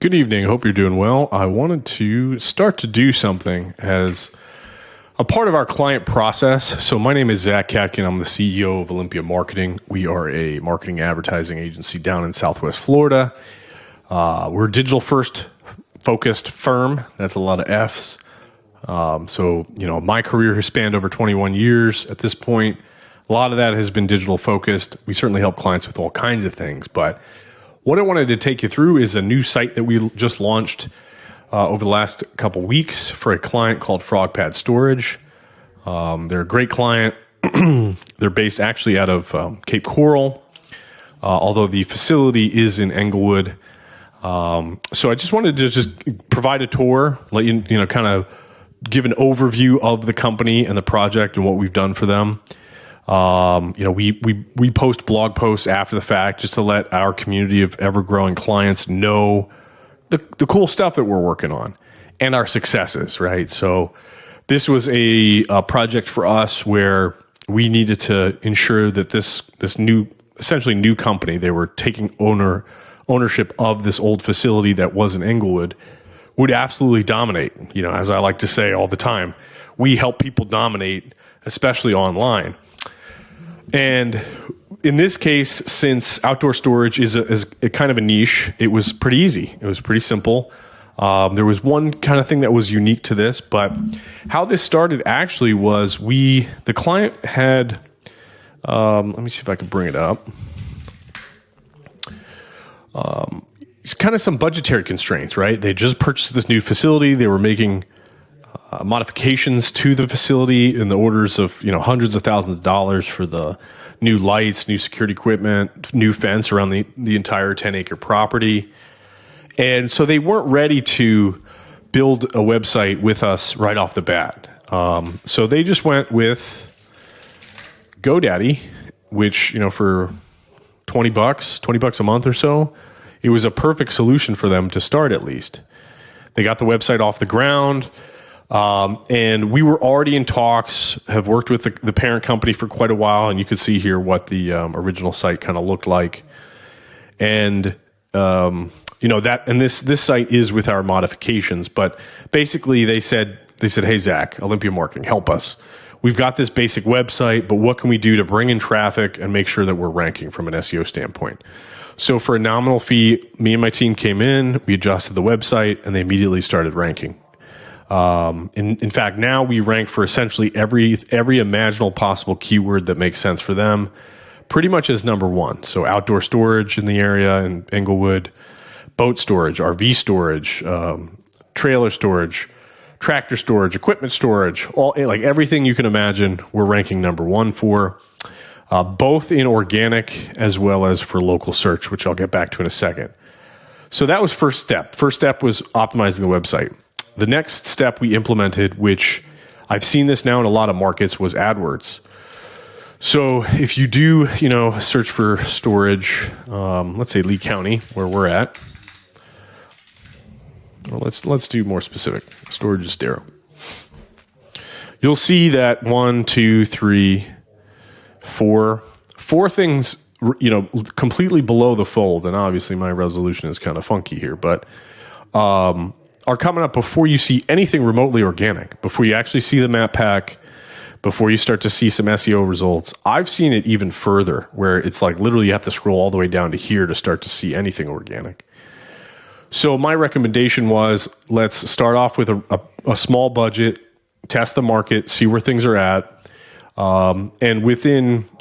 Good evening. Hope you're doing well. I wanted to start to do something as a part of our client process. So my name is Zach Katkin. I'm the CEO of Olympia Marketing. We are a marketing advertising agency down in Southwest Florida. We're a digital first focused firm. That's a lot of F's. My career has spanned over 21 years at this point. A lot of that has been digital focused. We certainly help clients with all kinds of things, but what I wanted to take you through is a new site that we just launched over the last couple weeks for a client called Frogpad Storage. They're a great client. They're based actually out of Cape Coral, although the facility is in Englewood. So I just wanted to just provide a tour, let you kind of give an overview of the company and the project and what we've done for them. We post blog posts after the fact just to let our community of ever-growing clients know the cool stuff that we're working on and our successes, right? So this was a project for us where we needed to ensure that this essentially new company, they were taking ownership of this old facility that was in Englewood, would absolutely dominate. As I like to say all the time, we help people dominate, especially online. And in this case, since outdoor storage is a kind of a niche, it was pretty easy. It was pretty simple. There was one kind of thing that was unique to this, but how this started actually was the client had, let me see if I can bring it up. It's kind of some budgetary constraints, right? They just purchased this new facility. They were making modifications to the facility in the orders of hundreds of thousands of dollars for the new lights, new security equipment, new fence around the entire 10-acre property. And so they weren't ready to build a website with us right off the bat. So they just went with GoDaddy, which for $20 a month or so, it was a perfect solution for them to start at least. They got the website off the ground. And we were already in talks, have worked with the parent company for quite a while, and you could see here what the original site kind of looked like. And this site is with our modifications, but basically they said, "Hey Zach, Olympia Marketing, help us. We've got this basic website, but what can we do to bring in traffic and make sure that we're ranking from an SEO standpoint?" So for a nominal fee, me and my team came in, we adjusted the website, and they immediately started ranking. In fact, now we rank for essentially every imaginable possible keyword that makes sense for them, pretty much as number one. So outdoor storage in the area in Englewood, boat storage, RV storage, trailer storage, tractor storage, equipment storage, everything you can imagine, we're ranking number one for, both in organic as well as for local search, which I'll get back to in a second. So that was first step. First step was optimizing the website. The next step we implemented, which I've seen this now in a lot of markets, was AdWords. So if you do, search for storage, let's say Lee County, where we're at. Well, let's do more specific. Storage is Darrow. You'll see that 1, 2, 3, 4 things, completely below the fold. And obviously my resolution is kind of funky here, but are coming up before you see anything remotely organic, before you actually see the map pack, before you start to see some SEO results. I've seen it even further, where it's like literally you have to scroll all the way down to here to start to see anything organic. So my recommendation was, let's start off with a small budget, test the market, see where things are at. So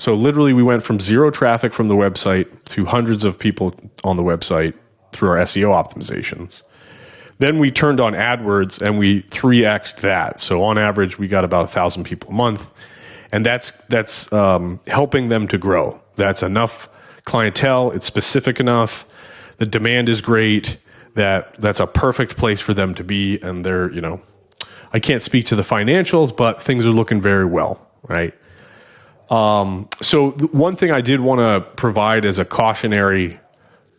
literally we went from zero traffic from the website to hundreds of people on the website through our SEO optimizations. Then we turned on AdWords and we 3x'd that. So on average, we got about 1,000 people a month, and that's helping them to grow. That's enough clientele. It's specific enough. The demand is great. That's a perfect place for them to be. And they're, I can't speak to the financials, but things are looking very well, right? So one thing I did want to provide as a cautionary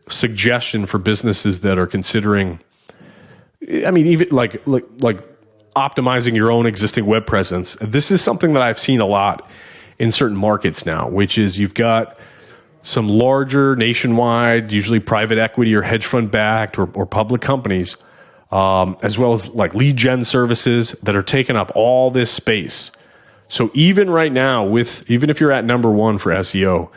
suggestion for businesses that are considering, even like optimizing your own existing web presence. This is something that I've seen a lot in certain markets now, which is you've got some larger nationwide, usually private equity or hedge fund backed or public companies, as well as like lead gen services that are taking up all this space. So even right now, even if you're at number one for SEO,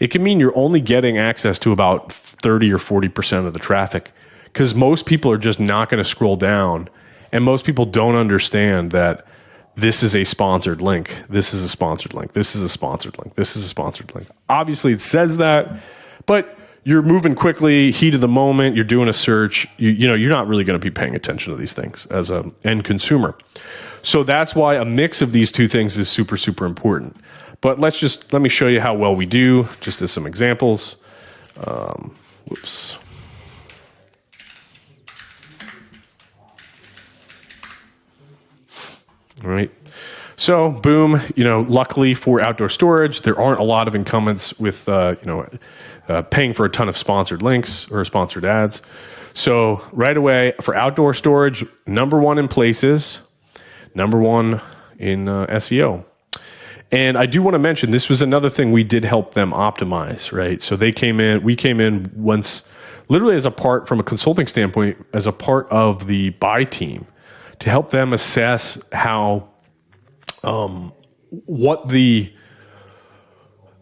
it can mean you're only getting access to about 30 or 40% of the traffic, because most people are just not going to scroll down, and most people don't understand that this is a sponsored link. This is a sponsored link. This is a sponsored link. This is a sponsored link. Obviously, it says that, but you're moving quickly, heat of the moment. You're doing a search. You're not really going to be paying attention to these things as an end consumer. So that's why a mix of these two things is super, super important. But let me show you how well we do, just as some examples. Whoops. All right. So, boom, luckily for outdoor storage, there aren't a lot of incumbents with, paying for a ton of sponsored links or sponsored ads. So right away for outdoor storage, number one in places, number one in SEO. And I do want to mention, this was another thing we did help them optimize, right? So we came in once, literally from a consulting standpoint, as a part of the buy team to help them assess how, what the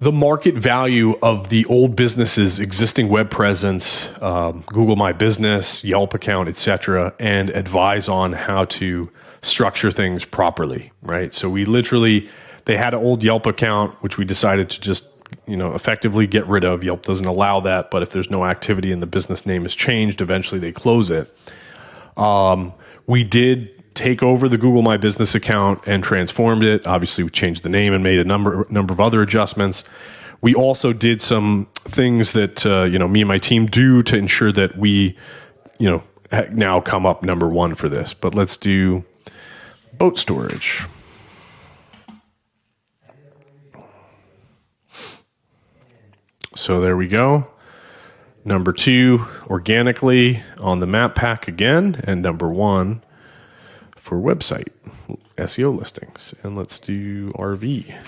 market value of the old business's existing web presence, Google My Business, Yelp account, etc., and advise on how to structure things properly, right? So they had an old Yelp account, which we decided to just, effectively get rid of. Yelp doesn't allow that, but if there's no activity and the business name is changed, eventually they close it. We did take over the Google My Business account and transformed it. Obviously, we changed the name and made a number of other adjustments. We also did some things that me and my team do to ensure that we, now come up number one for this. But let's do boat storage. So there we go. Number two, organically on the map pack again, and number one for website SEO listings. And let's do RV.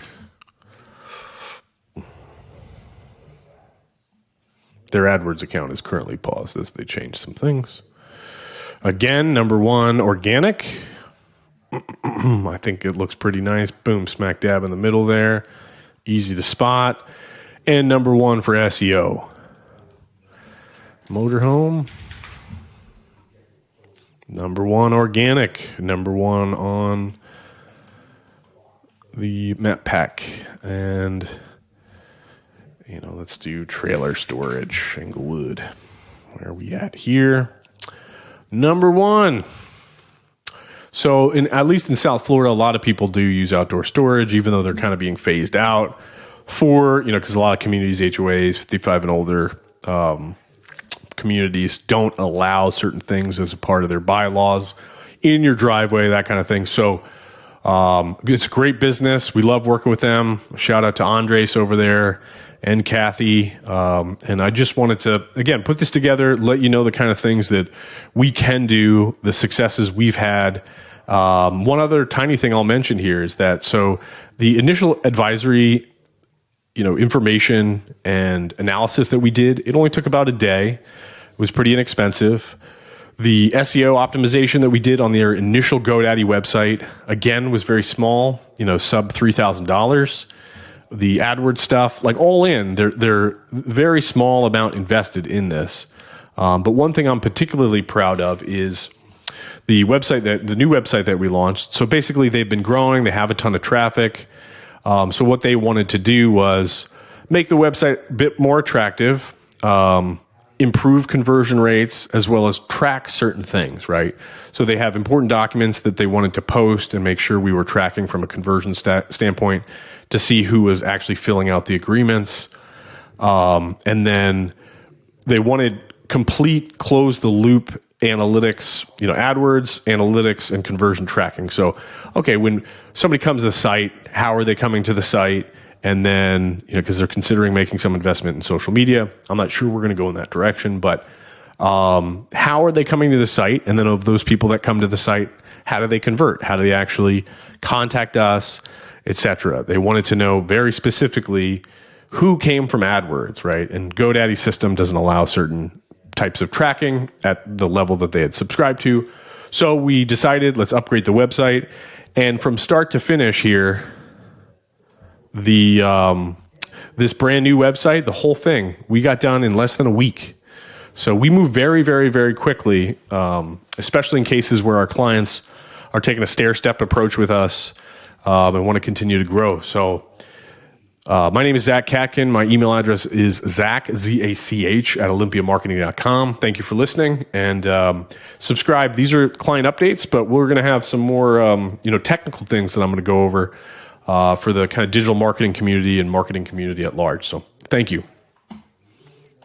Their AdWords account is currently paused as they change some things. Again, number one, organic. I think it looks pretty nice. Boom, smack dab in the middle there. Easy to spot. And number one for SEO. Motorhome. Number one organic. Number one on the map pack. And, let's do trailer storage, Englewood. Where are we at here? Number one. So at least in South Florida, a lot of people do use outdoor storage, even though they're kind of being phased out for, because a lot of communities, HOAs, 55 and older communities don't allow certain things as a part of their bylaws in your driveway, that kind of thing. So it's a great business. We love working with them. Shout out to Andres over there and Kathy. And I just wanted to, again, put this together, let you know the kind of things that we can do, the successes we've had. One other tiny thing I'll mention here is that, so the initial advisory, information and analysis that we did, it only took about a day. It was pretty inexpensive. The SEO optimization that we did on their initial GoDaddy website, again, was very small, sub $3,000. The AdWords stuff, like all in, they're very small amount invested in this. But one thing I'm particularly proud of is the new website that we launched. So basically, they've been growing. They have a ton of traffic. So what they wanted to do was make the website a bit more attractive, improve conversion rates, as well as track certain things, right? So they have important documents that they wanted to post and make sure we were tracking from a conversion standpoint to see who was actually filling out the agreements. And then they wanted complete close-the-loop analytics, AdWords, analytics, and conversion tracking. So, okay, when somebody comes to the site, how are they coming to the site? And then, because they're considering making some investment in social media, I'm not sure we're going to go in that direction, but how are they coming to the site? And then of those people that come to the site, how do they convert? How do they actually contact us, etc.? They wanted to know very specifically who came from AdWords, right? And GoDaddy's system doesn't allow certain types of tracking at the level that they had subscribed to. So we decided, let's upgrade the website. And from start to finish here, this brand new website, the whole thing, we got done in less than a week. So we move very, very, very quickly, especially in cases where our clients are taking a stair-step approach with us and want to continue to grow. So my name is Zach Katkin. My email address is Zach, Z-A-C-H, at olympiamarketing.com. Thank you for listening, and subscribe. These are client updates, but we're going to have some more technical things that I'm going to go over for the kind of digital marketing community and marketing community at large. So thank you.